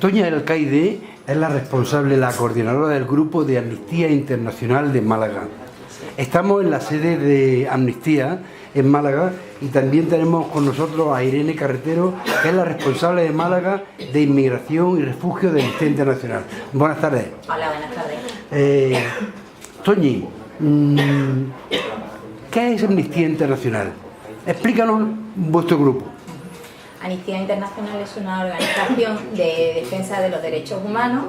Toña El Alcaide es la responsable, la coordinadora del grupo de Amnistía Internacional de Málaga. Estamos en la sede de Amnistía en Málaga y también tenemos con nosotros a Irene Carretero, que es la responsable de Málaga de Inmigración y Refugio de Amnistía Internacional. Buenas tardes. Hola, buenas tardes. Toñi, ¿qué es Amnistía Internacional? Explícanos vuestro grupo. Amnistía Internacional es una organización de defensa de los derechos humanos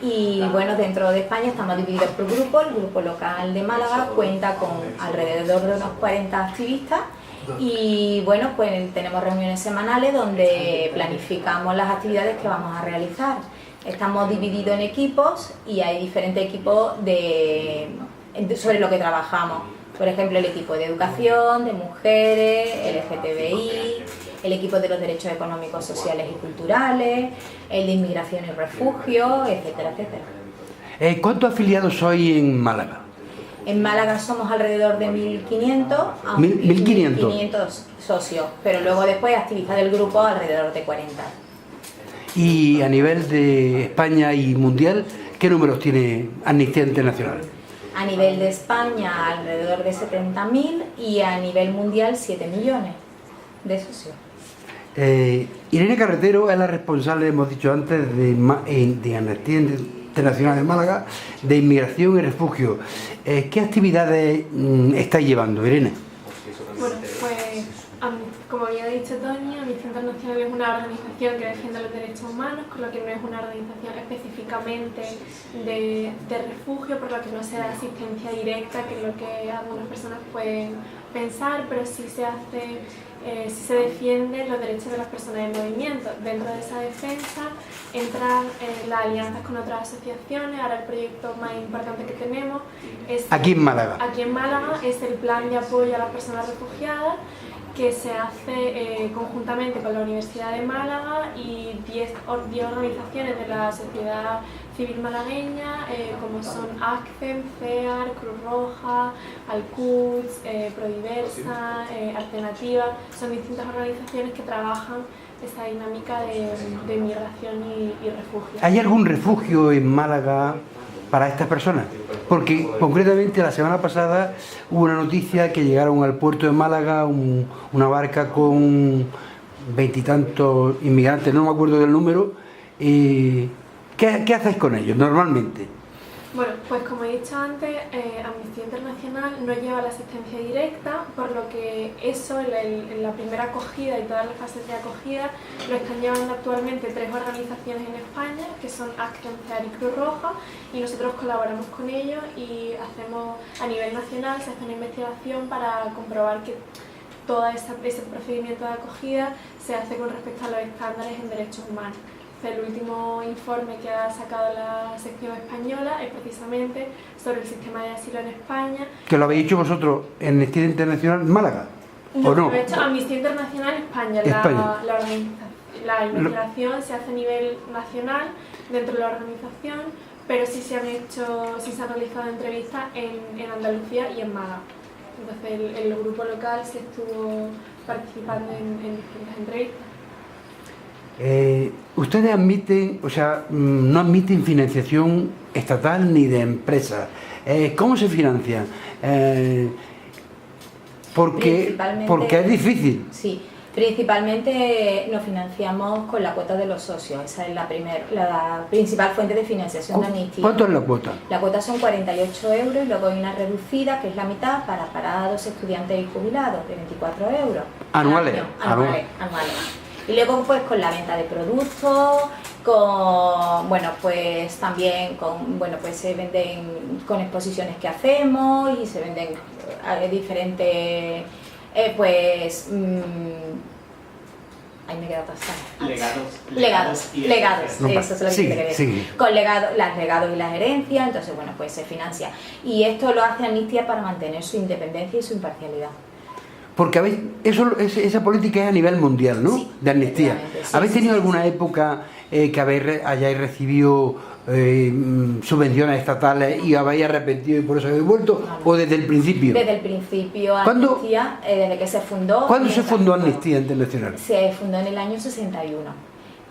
y bueno, dentro de España estamos divididos por grupos. El grupo local de Málaga cuenta con alrededor de unos 40 activistas y bueno, pues tenemos reuniones semanales donde planificamos las actividades que vamos a realizar. Estamos divididos en equipos y hay diferentes equipos sobre lo que trabajamos. Por ejemplo, el equipo de educación, de mujeres, LGTBI, el equipo de los derechos económicos, sociales y culturales, el de inmigración y refugio, etcétera, etcétera. ¿Cuántos afiliados sois en Málaga? En Málaga somos alrededor de 1.500 a 1.500 socios, pero luego después activistas del grupo alrededor de 40. Y a nivel de España y mundial, ¿qué números tiene Amnistía Internacional? A nivel de España alrededor de 70.000 y a nivel mundial 7 millones de socios. Irene Carretero es la responsable, hemos dicho antes, de Amnistía Internacional de Málaga, de Inmigración y Refugio. ¿Qué actividades estáis llevando, Irene? Bueno, pues como había dicho Tony, Amnistía Internacional es una organización que defiende los derechos humanos, con lo que no es una organización específicamente de refugio, por lo que no se da asistencia directa, que es lo que algunas personas pueden pensar, pero sí se defienden los derechos de las personas en movimiento. Dentro de esa defensa entran las alianzas con otras asociaciones. Ahora el proyecto más importante que tenemos es aquí en Málaga. Aquí en Málaga es el plan de apoyo a las personas refugiadas, que se hace conjuntamente con la Universidad de Málaga y 10 organizaciones de la sociedad civil malagueña, como son ACCEM, CEAR, Cruz Roja, Alcuds, Prodiversa, Alternativa. Son distintas organizaciones que trabajan esa dinámica de migración y refugio. ¿Hay algún refugio en Málaga para estas personas? Porque concretamente la semana pasada hubo una noticia que llegaron al puerto de Málaga una barca con 20 y tantos inmigrantes, no me acuerdo del número. ¿Qué hacéis con ellos normalmente? Bueno, pues como he dicho antes, Amnistía Internacional no lleva la asistencia directa, por lo que eso, en la primera acogida y todas las fases de acogida, lo están llevando actualmente 3 organizaciones en España, que son ACCEM, CEAR y Cruz Roja, y nosotros colaboramos con ellos y hacemos, a nivel nacional, se hace una investigación para comprobar que todo ese procedimiento de acogida se hace con respecto a los estándares en derechos humanos. El último informe que ha sacado la sección española es precisamente sobre el sistema de asilo en España. ¿Que lo habéis hecho vosotros en Amnistía Internacional Málaga? No, ¿o no? lo ha hecho Amnistía Internacional España. La investigación se hace a nivel nacional dentro de la organización, pero sí se han realizado entrevistas en Andalucía y en Málaga. Entonces el grupo local sí estuvo participando en distintas entrevistas. Ustedes admiten, no admiten financiación estatal ni de empresas. ¿Cómo se financian? Porque es difícil. Sí, principalmente nos financiamos con la cuota de los socios. Esa es la principal fuente de financiación de Amnistía. ¿Cuánto es la cuota? La cuota son 48 euros y luego hay una reducida, que es la mitad, para parados, estudiantes y jubilados, de 24 euros. Anuales. Anuales. Y luego pues con la venta de productos, pues se venden con exposiciones que hacemos y se venden diferentes ahí me quedo atascada. Legados, eso es lo que quiere decir. Con los legados y las herencias, entonces bueno, pues se financia. Y esto lo hace Amnistía para mantener su independencia y su imparcialidad. Porque esa política es a nivel mundial, ¿no? Sí, de amnistía. Sí, ¿Habéis tenido alguna época que hayáis recibido subvenciones estatales y habéis arrepentido y por eso habéis vuelto? No. ¿O desde el principio? Desde el principio, Amnistía, desde que se fundó. ¿Cuándo se fundó Amnistía Internacional? Se fundó en el año 61.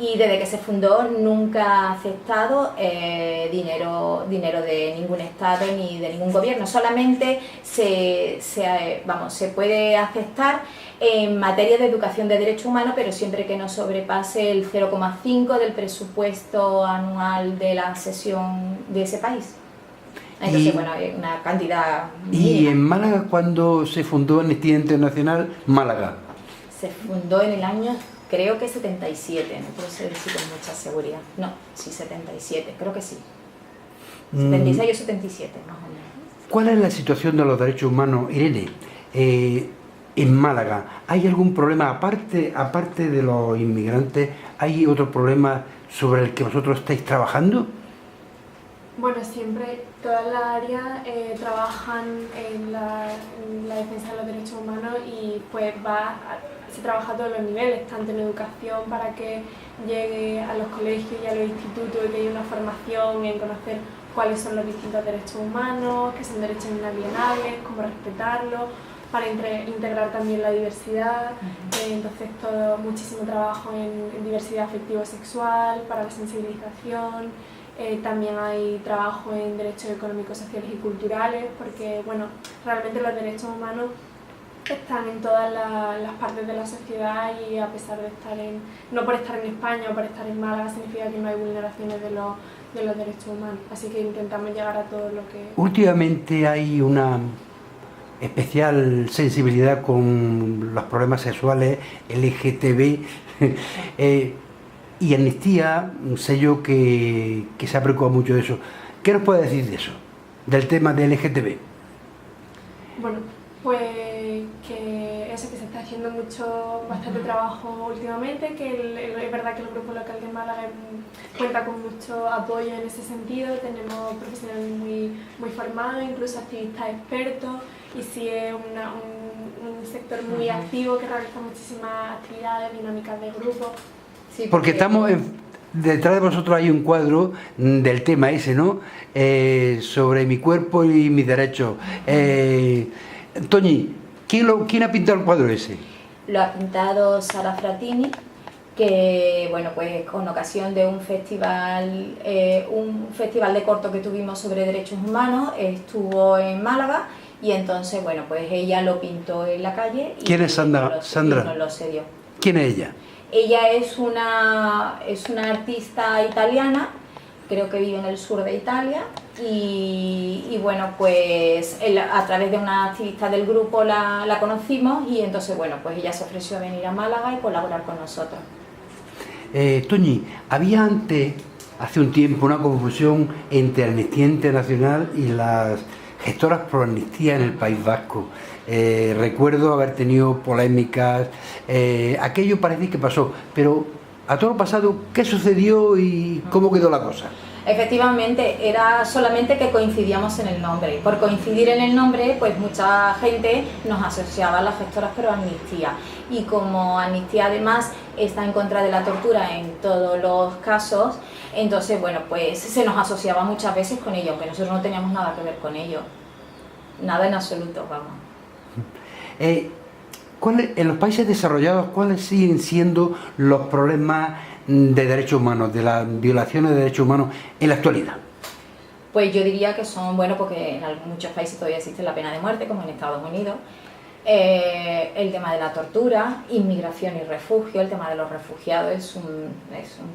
y desde que se fundó nunca ha aceptado dinero de ningún Estado ni de ningún gobierno, solamente se puede aceptar en materia de educación de derechos humanos, pero siempre que no sobrepase el 0,5 del presupuesto anual de la sesión de ese país. Entonces, bueno, hay una cantidad mínima. ¿Y en Málaga cuándo se fundó Amnistía Internacional Málaga? Se fundó en el año, creo que 77, no puedo decir con mucha seguridad. No, sí, 77, creo que sí. 76 o 77, más o menos. ¿Cuál es la situación de los derechos humanos, Irene, en Málaga? ¿Hay algún problema, aparte de los inmigrantes, hay otro problema sobre el que vosotros estáis trabajando? Bueno, siempre todas las áreas trabajan en la defensa de los derechos humanos y pues se trabaja a todos los niveles, tanto en educación para que llegue a los colegios y a los institutos y que haya una formación en conocer cuáles son los distintos derechos humanos, que son derechos inalienables, cómo respetarlos, para integrar también la diversidad. Entonces muchísimo trabajo en diversidad afectivo-sexual, para la sensibilización. También hay trabajo en derechos económicos, sociales y culturales, porque bueno, realmente los derechos humanos están en todas las partes de la sociedad y a pesar de no por estar en España o por estar en Málaga significa que no hay vulneraciones de los derechos humanos, así que intentamos llegar a todo lo que... Últimamente hay una especial sensibilidad con los problemas sexuales LGTB y Amnistía, un sello que se ha preocupado mucho de eso. ¿Qué nos puede decir de eso, del tema de LGTB? Bueno, pues que eso, que se está haciendo bastante trabajo últimamente, que es verdad que el Grupo Local de Málaga cuenta con mucho apoyo en ese sentido, tenemos profesionales muy formados, incluso activistas expertos, y sí es un sector muy activo que realiza muchísimas actividades, dinámicas de grupo. Sí, porque estamos detrás de vosotros hay un cuadro del tema ese, ¿no? Sobre mi cuerpo y mis derechos. Toñi, ¿quién ha pintado el cuadro ese? Lo ha pintado Sara Fratini, que bueno, pues con ocasión de un festival de corto que tuvimos sobre derechos humanos, estuvo en Málaga y entonces bueno, pues ella lo pintó en la calle y ¿quién es Sandra? Nos lo cedió. ¿Quién es ella? Ella es una artista italiana, creo que vive en el sur de Italia y bueno, pues a través de una activista del grupo la conocimos y entonces bueno, pues ella se ofreció a venir a Málaga y colaborar con nosotros. Toñi, había hace un tiempo, una confusión entre Amnistía Internacional y las gestoras pro amnistía en el País Vasco. Recuerdo haber tenido polémicas, aquello parece que pasó, pero a todo lo pasado, ¿qué sucedió y cómo quedó la cosa? Efectivamente, era solamente que coincidíamos en el nombre. Por coincidir en el nombre, pues mucha gente nos asociaba a las gestoras pro amnistía. Y como Amnistía además está en contra de la tortura en todos los casos, entonces bueno, pues se nos asociaba muchas veces con ello, aunque nosotros no teníamos nada que ver con ello. Nada en absoluto, vamos. En los países desarrollados, ¿cuáles siguen siendo los problemas de derechos humanos, de las violaciones de derechos humanos en la actualidad? Pues yo diría que son, bueno, porque en muchos países todavía existe la pena de muerte, como en Estados Unidos, el tema de la tortura, inmigración y refugio, el tema de los refugiados es un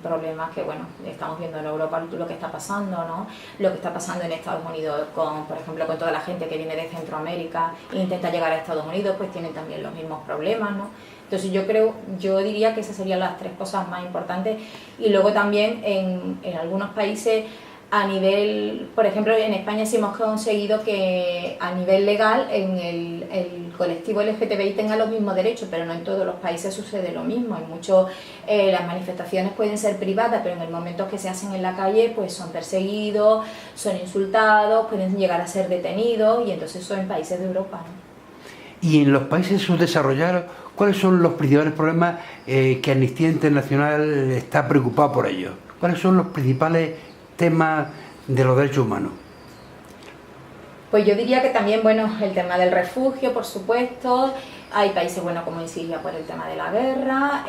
problema que, bueno, estamos viendo en Europa lo que está pasando, ¿no? Lo que está pasando en Estados Unidos, por ejemplo, con toda la gente que viene de Centroamérica e intenta llegar a Estados Unidos, pues tienen también los mismos problemas, ¿no? Entonces yo diría que esas serían las tres cosas más importantes y luego también en algunos países a nivel, por ejemplo en España sí hemos conseguido que a nivel legal el colectivo LGTBI tenga los mismos derechos, pero no en todos los países sucede lo mismo. En muchos las manifestaciones pueden ser privadas, pero en el momento que se hacen en la calle pues son perseguidos, son insultados, pueden llegar a ser detenidos y entonces eso en países de Europa, ¿no? Y en los países subdesarrollados, ¿cuáles son los principales problemas que Amnistía Internacional está preocupada por ellos? ¿Cuáles son los principales temas de los derechos humanos? Pues yo diría que también, bueno, el tema del refugio, por supuesto, Hay países, bueno, como en Siria por el tema de la guerra,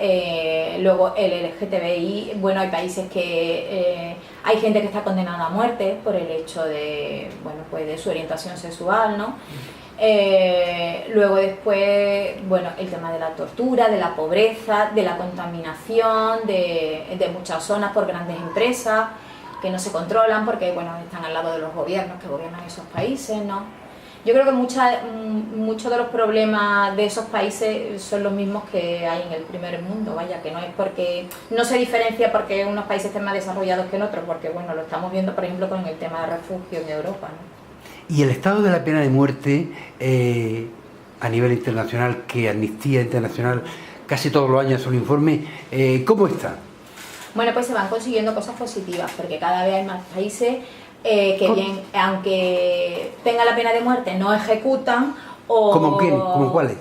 luego el LGTBI, bueno, hay países que hay gente que está condenada a muerte por el hecho de, bueno, pues de su orientación sexual, ¿no? Luego después, bueno, el tema de la tortura, de la pobreza, de la contaminación, de muchas zonas por grandes empresas que no se controlan porque, bueno, están al lado de los gobiernos que gobiernan esos países, ¿no? Yo creo que muchos de los problemas de esos países son los mismos que hay en el primer mundo, vaya, que no es porque no se diferencia porque unos países estén más desarrollados que en otros, porque bueno, lo estamos viendo por ejemplo con el tema de refugio en Europa, ¿no? Y el estado de la pena de muerte a nivel internacional, que Amnistía Internacional casi todos los años hace un informe, ¿cómo está? Bueno, pues se van consiguiendo cosas positivas, porque cada vez hay más países que bien, aunque tenga la pena de muerte, no ejecutan o... ¿Cómo quién? ¿Cómo cuáles?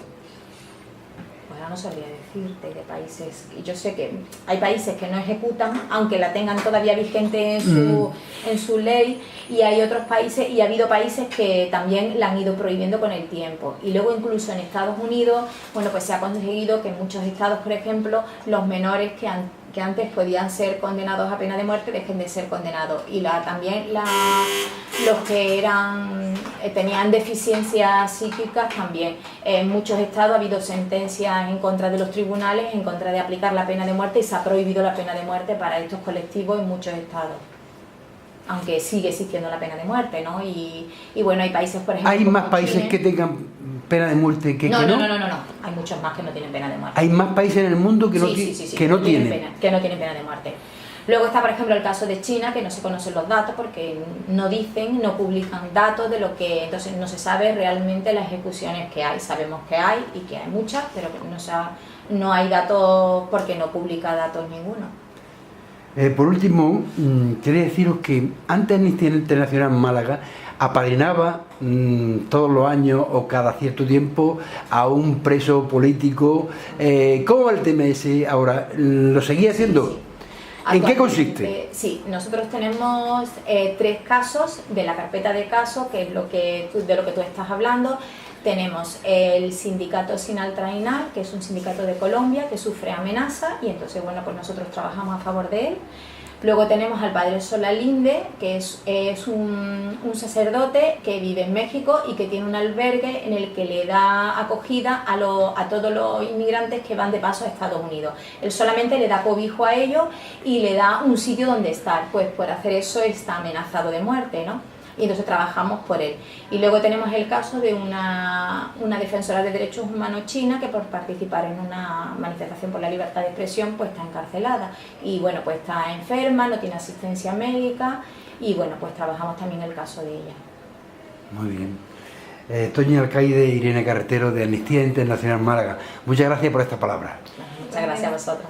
Bueno, no sabría decirte de países. Yo sé que hay países que no ejecutan, aunque la tengan todavía vigente en su ley, y hay otros países, y ha habido países que también la han ido prohibiendo con el tiempo. Y luego incluso en Estados Unidos, bueno, pues se ha conseguido que en muchos estados, por ejemplo, los menores que antes podían ser condenados a pena de muerte dejen de ser condenados, y también los que tenían deficiencias psíquicas también. En muchos estados ha habido sentencias en contra de los tribunales en contra de aplicar la pena de muerte, y se ha prohibido la pena de muerte para estos colectivos en muchos estados, aunque sigue existiendo la pena de muerte, ¿no? Y bueno, hay países, por ejemplo... ¿Hay más países Chile, que tengan pena de muerte que no? No, hay muchos más que no tienen pena de muerte. ¿Hay más países en el mundo que no tienen? Que no tienen pena de muerte. Luego está, por ejemplo, el caso de China, que no se conocen los datos porque no publican datos de lo que... Entonces no se sabe realmente las ejecuciones que hay. Sabemos que hay y que hay muchas, pero no hay datos porque no publica datos ninguno. Por último, quería deciros que antes Amnistía Internacional en Málaga apadrinaba todos los años o cada cierto tiempo a un preso político. ¿Cómo va el tema ese ahora? ¿Lo seguía haciendo? Sí. ¿En qué consiste? Sí, nosotros tenemos 3 casos de la carpeta de casos, que es de lo que tú estás hablando. Tenemos el sindicato Sinal Trainal, que es un sindicato de Colombia que sufre amenaza, y entonces bueno, pues nosotros trabajamos a favor de él. Luego tenemos al padre Solalinde, que es un sacerdote que vive en México y que tiene un albergue en el que le da acogida a todos los inmigrantes que van de paso a Estados Unidos. Él solamente le da cobijo a ellos y le da un sitio donde estar, pues por hacer eso está amenazado de muerte, ¿no? Y entonces trabajamos por él. Y luego tenemos el caso de una defensora de derechos humanos china que por participar en una manifestación por la libertad de expresión pues está encarcelada. Y bueno, pues está enferma, no tiene asistencia médica, y bueno, pues trabajamos también el caso de ella. Muy bien. Toñi Alcaide, Irene Carretero, de Amnistía Internacional Málaga. Muchas gracias por esta palabra. Muchas gracias a vosotros.